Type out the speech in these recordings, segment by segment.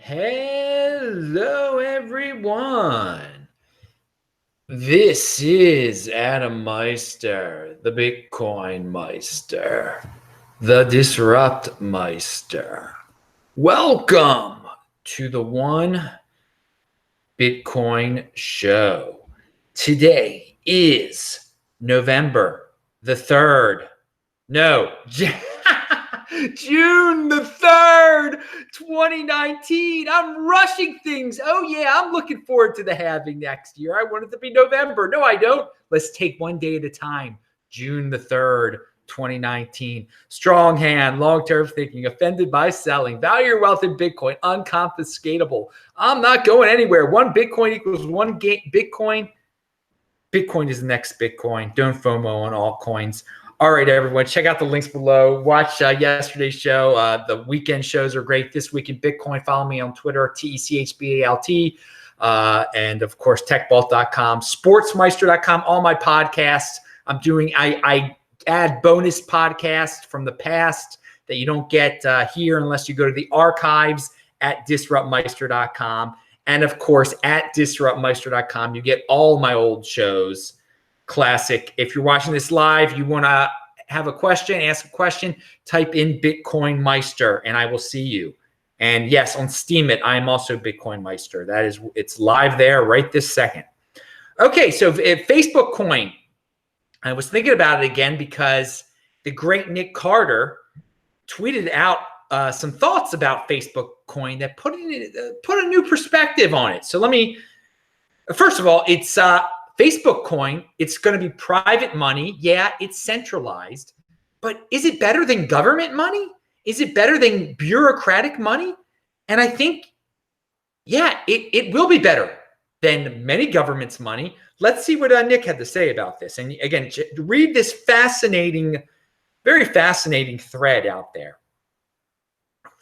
Hello, everyone. This is Adam Meister, the Bitcoin Meister, the Disrupt Meister. Welcome to the One Bitcoin Show. Today is November the 3rd. No, June the 3rd, 2019. I'm rushing things. Oh, yeah, I'm looking forward to the halving next year. I want it to be November. No, I don't. Let's take one day at a time. June the 3rd, 2019. Strong hand, long-term thinking, offended by selling. Value your wealth in Bitcoin, unconfiscatable. I'm not going anywhere. One Bitcoin equals one Bitcoin. Bitcoin is the next Bitcoin. Don't FOMO on altcoins. All right, everyone, check out the links below. Watch yesterday's show. The weekend shows are great. This Week in Bitcoin. Follow me on Twitter, TECHBALT. And, of course, techbalt.com, sportsmeister.com, all my podcasts. I add bonus podcasts from the past that you don't get here unless you go to the archives at disruptmeister.com. And, of course, at disruptmeister.com, you get all my old shows. Classic. If you're watching this live, you want to have a question, ask a question, type in Bitcoin Meister and I will see you. And yes, on Steemit, I am also Bitcoin Meister. It's live there right this second. Okay, so if Facebook coin, I was thinking about it again because the great Nick Carter tweeted out some thoughts about Facebook coin that put a new perspective on it. So first of all, it's Facebook coin, it's going to be private money. Yeah, it's centralized. But is it better than government money? Is it better than bureaucratic money? And I think, yeah, it will be better than many governments' money. Let's see what Nick had to say about this. And again, read this very fascinating thread out there.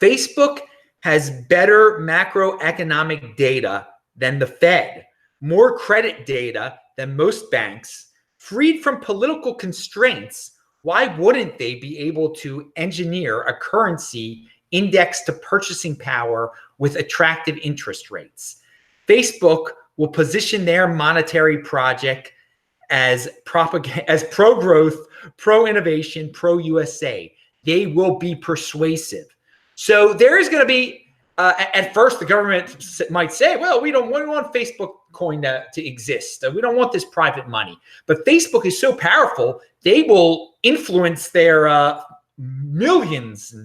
Facebook has better macroeconomic data than the Fed, more credit data than most banks, freed from political constraints. Why wouldn't they be able to engineer a currency indexed to purchasing power with attractive interest rates? Facebook will position their monetary project as pro-growth, pro-innovation, pro-USA. They will be persuasive. So there is going to be, at first, the government might say, well, we don't want Facebook coin to exist. We don't want this private money. But Facebook is so powerful, they will influence their millions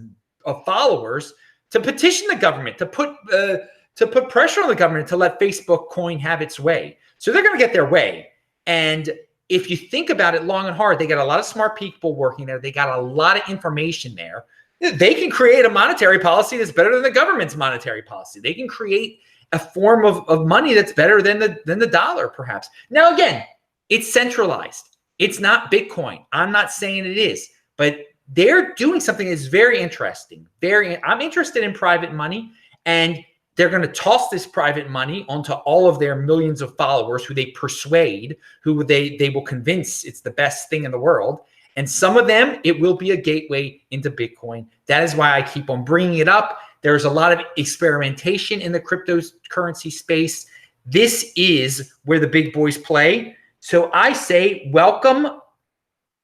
of followers to petition the government, to put pressure on the government to let Facebook coin have its way. So they're going to get their way. And if you think about it long and hard, they got a lot of smart people working there. They got a lot of information there. They can create a monetary policy that's better than the government's monetary policy. They can create a form of money that's better than the dollar, perhaps. Now, again, it's centralized. It's not Bitcoin. I'm not saying it is, but they're doing something that's very interesting. I'm interested in private money, and they're going to toss this private money onto all of their millions of followers who they persuade, who they will convince it's the best thing in the world. And some of them, it will be a gateway into Bitcoin. That is why I keep on bringing it up. There's a lot of experimentation in the cryptocurrency space. This is where the big boys play. So I say, welcome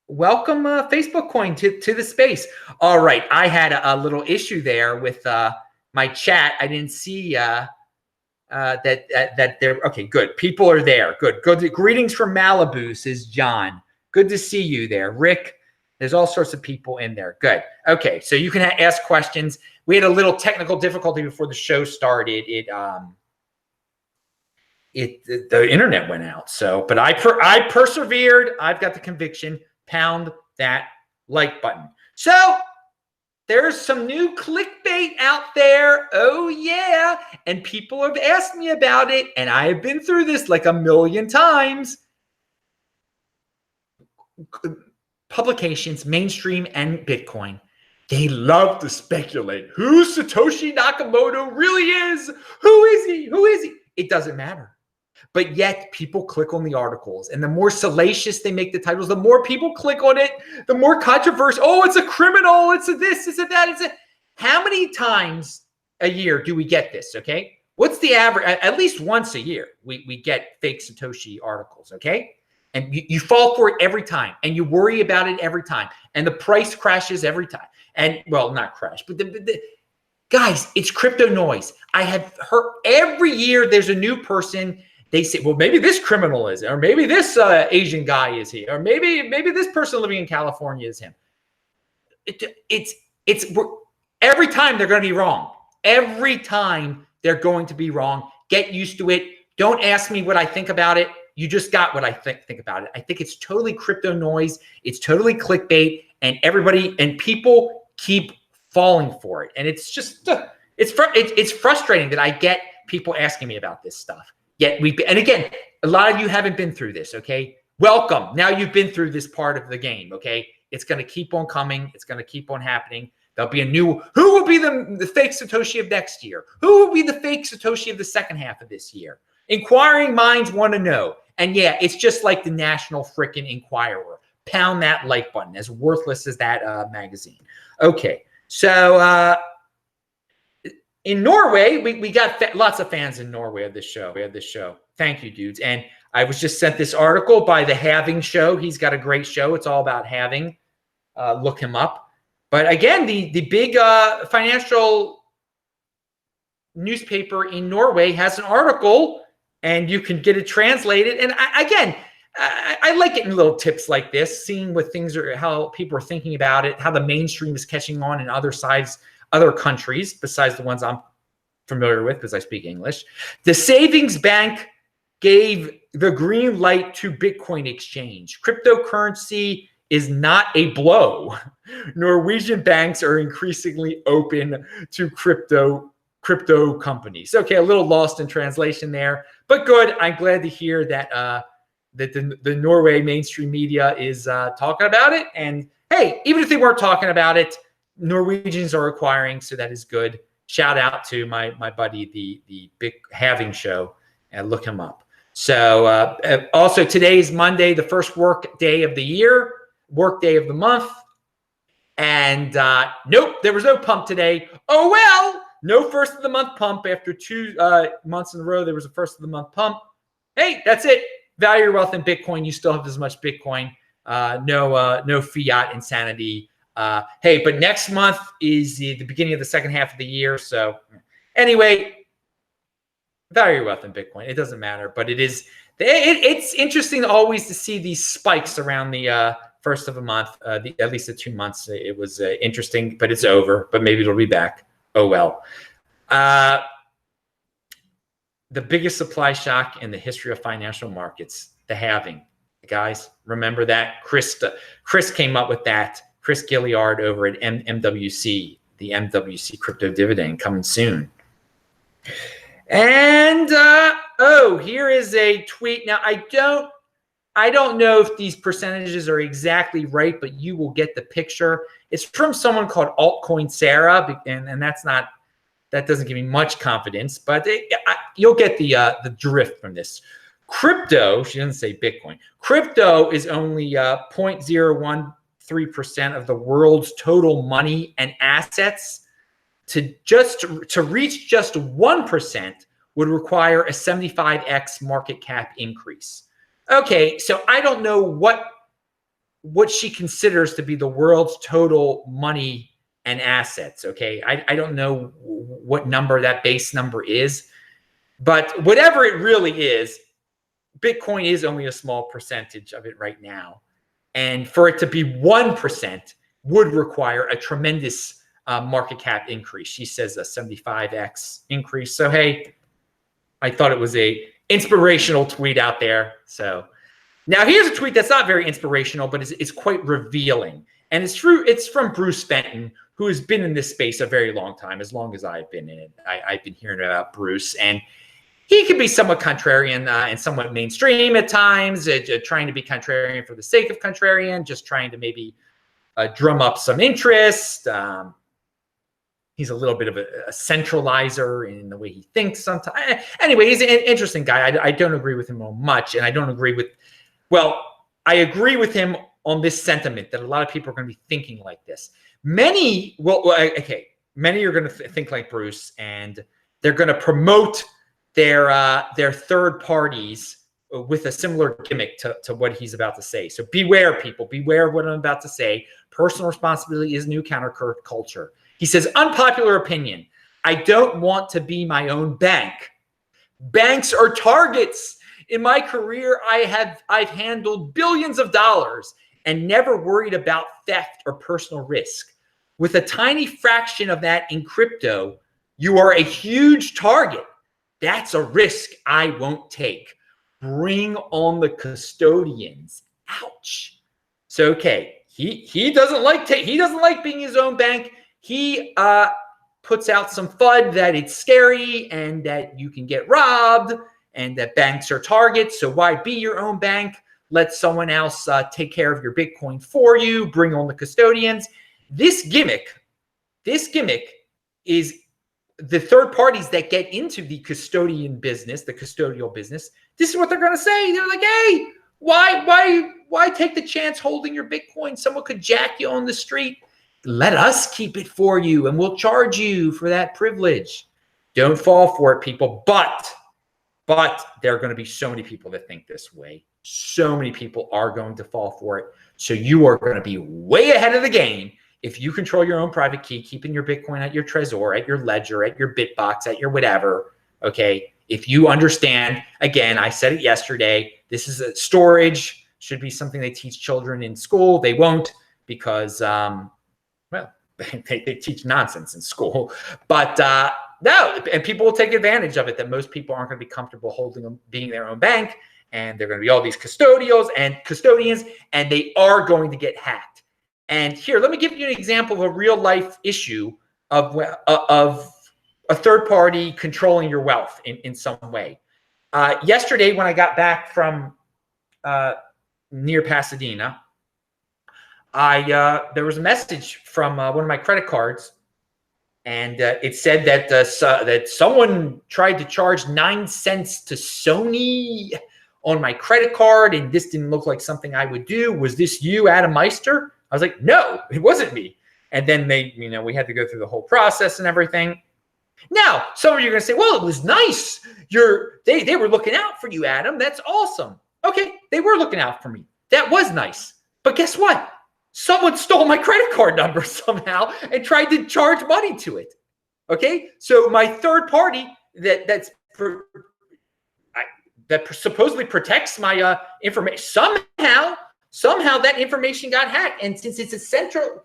Facebook coin to the space. All right, I had a little issue there with my chat. I didn't see that they're okay. Good, people are there. Good. Greetings from Malibu, says John. Good to see you there. Rick, there's all sorts of people in there. Good. Okay, so you can ask questions. We had a little technical difficulty before the show started. The internet went out. So, but I persevered. I've got the conviction. Pound that like button. So there's some new clickbait out there. Oh, yeah. And people have asked me about it. And I have been through this like a million times. Publications, mainstream and Bitcoin, they love to speculate who Satoshi Nakamoto really is. Who is he? Who is he? It doesn't matter. But yet people click on the articles, and the more salacious they make the titles, the more people click on it, the more controversial. Oh, it's a criminal. It's a this, it's a that. How many times a year do we get this, okay? What's the average? At least once a year, we get fake Satoshi articles, okay? And you fall for it every time, and you worry about it every time, and the price crashes every time. And, well, not crash, but guys, it's crypto noise. I have heard every year there's a new person. They say, well, maybe this criminal is, or maybe this Asian guy is he, or maybe this person living in California is him. It's every time they're going to be wrong. Every time they're going to be wrong. Get used to it. Don't ask me what I think about it. You just got what I think about it. I think it's totally crypto noise. It's totally clickbait, and everybody and people keep falling for it. And it's just it's frustrating that I get people asking me about this stuff. Yet and again, a lot of you haven't been through this, okay? Welcome. Now you've been through this part of the game, okay? It's going to keep on coming. It's going to keep on happening. There'll be a new, who will be the fake Satoshi of next year? Who will be the fake Satoshi of the second half of this year? Inquiring minds want to know. And yeah, it's just like the National Frickin' Enquirer. Pound that like button, as worthless as that magazine. Okay, so in Norway, we got lots of fans in Norway of this show. We have this show. Thank you, dudes. And I was just sent this article by the Halving Show. He's got a great show. It's all about halving. Look him up. But again, the big financial newspaper in Norway has an article, and you can get it translated. And I like getting little tips like this, seeing what things are, how people are thinking about it, how the mainstream is catching on in other countries besides the ones I'm familiar with because I speak English. The savings bank gave the green light to Bitcoin exchange. Cryptocurrency is not a blow. Norwegian banks are increasingly open to crypto companies. Okay, a little lost in translation there, but good. I'm glad to hear that the Norway mainstream media is talking about it. And hey, even if they weren't talking about it, Norwegians are acquiring, so that is good. Shout out to my buddy, the Big Halving Show, and look him up. So also today is Monday, the first work day of the year, work day of the month. And nope, there was no pump today. Oh, well, no first of the month pump. After 2 months in a row, there was a first of the month pump. Hey, that's it. Value your wealth in Bitcoin. You still have as much Bitcoin. No fiat insanity. Hey, but next month is the beginning of the second half of the year. So anyway, value your wealth in Bitcoin. It doesn't matter, but it's interesting always to see these spikes around the first of a month, at least the 2 months. It was interesting, but it's over, but maybe it'll be back. Oh, well. The biggest supply shock in the history of financial markets, the halving. Guys, remember that? Chris came up with that. Chris Gilliard over at MWC, the MWC crypto dividend coming soon. And here is a tweet. Now I don't know if these percentages are exactly right, but you will get the picture. It's from someone called Altcoin Sarah, and that doesn't give me much confidence, but you'll get the drift from this. Crypto, she doesn't say Bitcoin. Crypto is only 0.013% of the world's total money and assets. To reach just 1% would require a 75x market cap increase. Okay, so I don't know what she considers to be the world's total money and assets. Okay, I don't know what number that base number is, but whatever it really is, Bitcoin is only a small percentage of it right now. And for it to be 1% would require a tremendous market cap increase. She says a 75x increase. So, hey, I thought it was a inspirational tweet out there. So now here's a tweet that's not very inspirational, but it's quite revealing. And it's true. It's from Bruce Fenton, who has been in this space a very long time, as long as I've been in it. I've been hearing about Bruce, and he can be somewhat contrarian and somewhat mainstream at times, trying to be contrarian for the sake of contrarian, just trying to maybe drum up some interest. He's a little bit of a centralizer in the way he thinks sometimes. Anyway, he's an interesting guy. I don't agree with him on much, and I don't agree with, I agree with him on this sentiment that a lot of people are going to be thinking like this. Okay, many are going to think like Bruce, and they're going to promote their third parties with a similar gimmick to what he's about to say. So beware, people. Beware of what I'm about to say. Personal responsibility is new counterculture. He says, unpopular opinion. I don't want to be my own bank. Banks are targets. In my career, I've handled billions of dollars and never worried about theft or personal risk. With a tiny fraction of that in crypto, you are a huge target. That's a risk I won't take. Bring on the custodians. Ouch. So, okay, he doesn't like being his own bank. He puts out some FUD that it's scary and that you can get robbed and that banks are targets. So why be your own bank? Let someone else take care of your Bitcoin for you. Bring on the custodians. This gimmick is the third parties that get into the custodian business, the custodial business. This is what they're going to say. They're like, hey, why take the chance holding your Bitcoin? Someone could jack you on the street. Let us keep it for you and we'll charge you for that privilege. Don't fall for it, people. But there are going to be so many people that think this way. So many people are going to fall for it. So you are going to be way ahead of the game if you control your own private key, keeping your Bitcoin at your Trezor, at your Ledger, at your Bitbox, at your whatever, okay? If you understand, again, I said it yesterday, this is a storage, should be something they teach children in school. They won't because, they teach nonsense in school. But no, and people will take advantage of it, that most people aren't going to be comfortable holding them, being their own bank, and they're going to be all these custodians, and they are going to get hacked. And here, let me give you an example of a real life issue of a third party controlling your wealth in some way. Yesterday, when I got back from near Pasadena, there was a message from one of my credit cards, and it said that that someone tried to charge 9 cents to Sony on my credit card, and this didn't look like something I would do. Was this you, Adam Meister? I was like, no, it wasn't me. And then we had to go through the whole process and everything. Now, some of you are going to say, well, it was nice. They were looking out for you, Adam. That's awesome. Okay, they were looking out for me. That was nice. But guess what? Someone stole my credit card number somehow and tried to charge money to it. Okay, so my third party that supposedly protects my information, somehow that information got hacked. And since it's essential,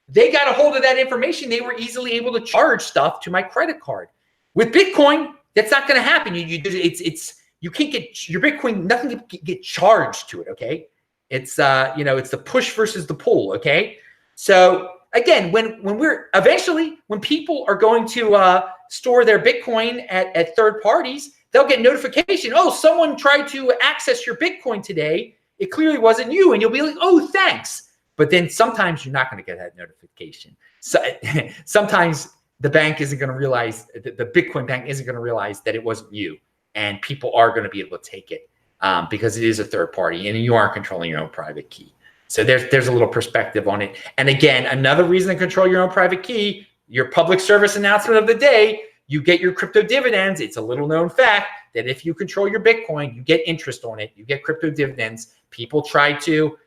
they got a hold of that information. They were easily able to charge stuff to my credit card. With Bitcoin, that's not going to happen. You can't get your Bitcoin. Nothing can get charged to it. Okay, it's it's the push versus the pull. Okay, so again, when people are going to store their Bitcoin at third parties, they'll get notification. Oh, someone tried to access your Bitcoin today. It clearly wasn't you, and you'll be like, oh, thanks. But then sometimes you're not going to get that notification. So sometimes the bank isn't going to realize, the Bitcoin bank isn't going to realize that it wasn't you, and people are going to be able to take it because it is a third party, and you aren't controlling your own private key. So there's a little perspective on it. And again, another reason to control your own private key, your public service announcement of the day, you get your crypto dividends. It's a little known fact that if you control your Bitcoin, you get interest on it. You get crypto dividends. People try to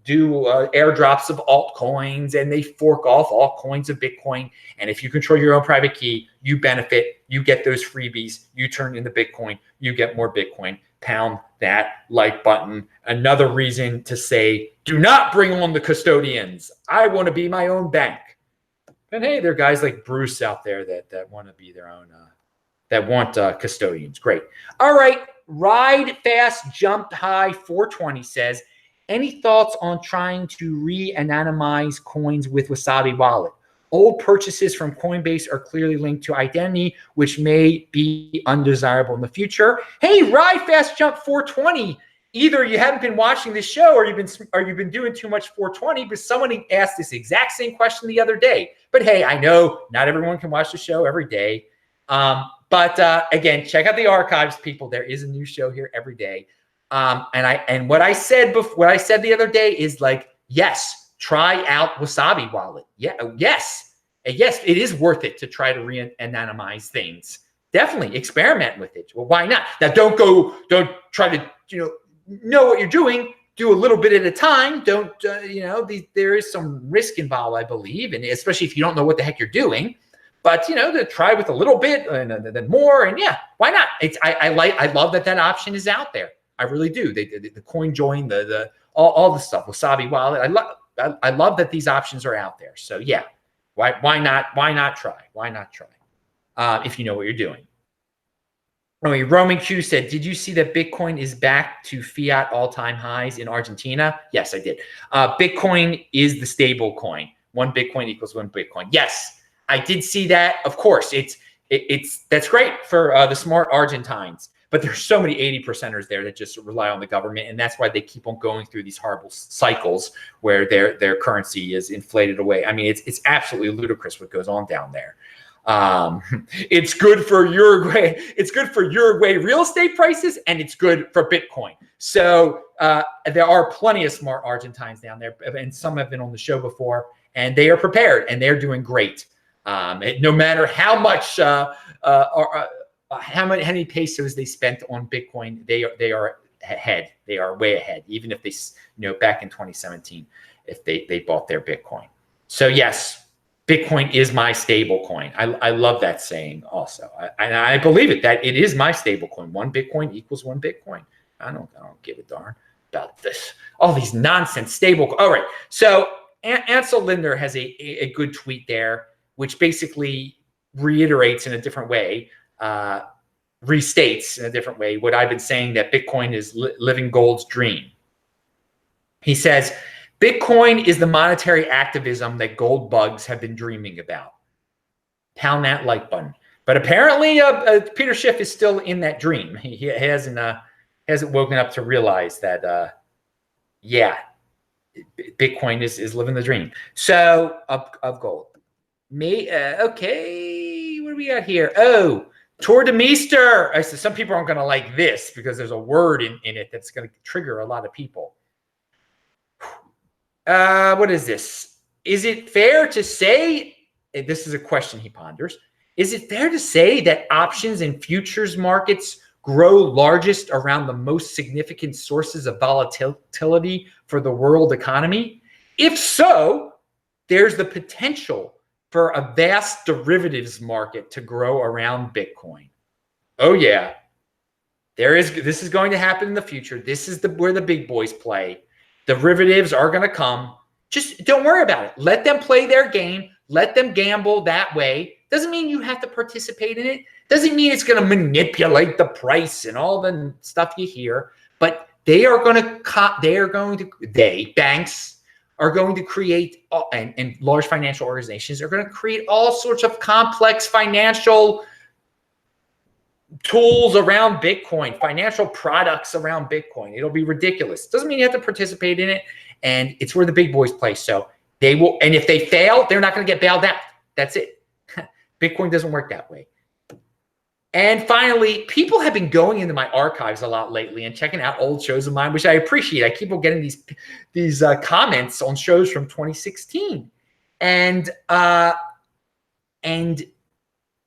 do airdrops of altcoins, and they fork off altcoins of Bitcoin. And if you control your own private key, you benefit. You get those freebies. You turn into Bitcoin. You get more Bitcoin. Pound that like button. Another reason to say, do not bring on the custodians. I want to be my own bank. And hey, there are guys like Bruce out there that want to be their own, that want custodians. Great. All right. Ride Fast Jump High 420 says, any thoughts on trying to re-anonymize coins with Wasabi Wallet? Old purchases from Coinbase are clearly linked to identity, which may be undesirable in the future. Hey, Ride Fast Jump 420. Either you haven't been watching this show or you've been doing too much 420, but someone asked this exact same question the other day. But hey, I know not everyone can watch the show every day. But again, check out the archives, people. There is a new show here every day. And what I said the other day is like, yes, try out Wasabi Wallet. Yeah, yes, it is worth it to try to re-anonymize things. Definitely experiment with it. Well, why not? Now, don't try to know what you're doing. Do a little bit at a time. Don't there is some risk involved, I believe, and especially if you don't know what the heck you're doing. But to try with a little bit and then more, and yeah, why not? I love that option is out there. I really do. The coin join, all the stuff, Wasabi Wallet. I love that these options are out there. So yeah, why not try? Why not try? If you know what you're doing. Oh, Roman Q said, did you see that Bitcoin is back to fiat all-time highs in Argentina? Yes, I did. Bitcoin is the stable coin. 1 Bitcoin equals 1 Bitcoin. Yes, I did see that. Of course, that's great for the smart Argentines. But there's so many 80%ers there that just rely on the government, and that's why they keep on going through these horrible cycles where their currency is inflated away. I mean, it's absolutely ludicrous what goes on down there. It's good for Uruguay. It's good for Uruguay real estate prices, and it's good for Bitcoin. So there are plenty of smart Argentines down there, and some have been on the show before, and they are prepared, and they're doing great. No matter how much, how many pesos they spent on Bitcoin, they are ahead. They are way ahead, even if they, back in 2017, if they bought their Bitcoin. So yes. Bitcoin is my stable coin. I love that saying also. I believe it, that it is my stable coin. 1 Bitcoin equals 1 Bitcoin. I don't give a darn about this. All these nonsense stable. All right. So Ansel Lindner has a good tweet there, which basically reiterates in a different way, restates in a different way what I've been saying, that Bitcoin is living gold's dream. He says, Bitcoin is the monetary activism that gold bugs have been dreaming about. Pound that like button. But apparently, Peter Schiff is still in that dream. He hasn't woken up to realize that, Bitcoin is living the dream. So of gold. Okay, what do we got here? Oh, Tour de Meester. I said some people aren't going to like this because there's a word in it that's going to trigger a lot of people. What is this? Is it fair to say, this is a question he ponders, is it fair to say that options and futures markets grow largest around the most significant sources of volatility for the world economy? If so, there's the potential for a vast derivatives market to grow around Bitcoin. Oh yeah, this is going to happen in the future. This is where the big boys play. Derivatives are going to come. Just don't worry about it. Let them play their game. Let them gamble that way. Doesn't mean you have to participate in it. Doesn't mean it's going to manipulate the price and all the stuff you hear. But banks are going to create, and large financial organizations are going to create all sorts of complex financial tools around Bitcoin, financial products around Bitcoin. It'll be ridiculous. Doesn't mean you have to participate in it. And it's where the big boys play. So they will, and if they fail, they're not going to get bailed out. That's it. Bitcoin doesn't work that way. And finally, people have been going into my archives a lot lately and checking out old shows of mine, which I appreciate. I keep on getting these comments on shows from 2016. And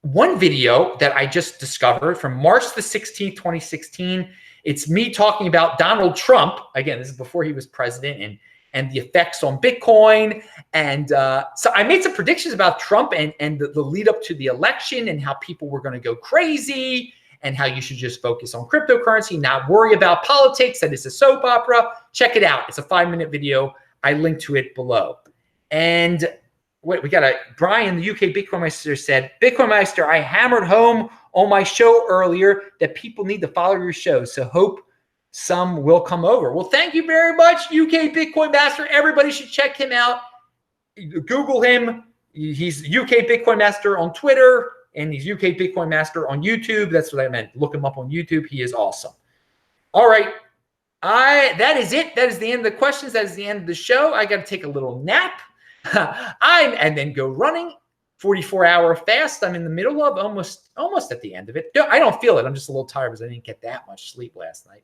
one video that I just discovered from March the 16th, 2016, it's me talking about Donald Trump. Again, this is before he was president, and the effects on Bitcoin. And so I made some predictions about Trump and the lead up to the election and how people were going to go crazy and how you should just focus on cryptocurrency, not worry about politics, that it's a soap opera. Check it out. It's a 5-minute video. I link to it below. And wait, we got Brian, the UK Bitcoin Meister, said, Bitcoin Meister, I hammered home on my show earlier that people need to follow your show. So hope some will come over. Well, thank you very much, UK Bitcoin Master. Everybody should check him out. Google him. He's UK Bitcoin Master on Twitter, and he's UK Bitcoin Master on YouTube. That's what I meant. Look him up on YouTube. He is awesome. All right. That is it. That is the end of the questions. That is the end of the show. I got to take a little nap. And then go running. 44-hour fast. I'm in the middle of almost at the end of it. I don't feel it. I'm just a little tired because I didn't get that much sleep last night.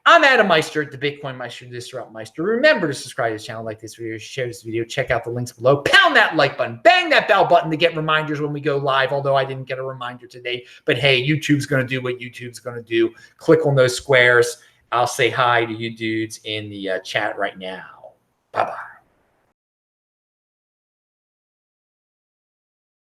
I'm Adam Meister, the Bitcoin Meister, the Disrupt Meister. Remember to subscribe to this channel, like this video, share this video, check out the links below, pound that like button, bang that bell button to get reminders when we go live, although I didn't get a reminder today. But hey, YouTube's going to do what YouTube's going to do. Click on those squares. I'll say hi to you dudes in the chat right now. Bye-bye.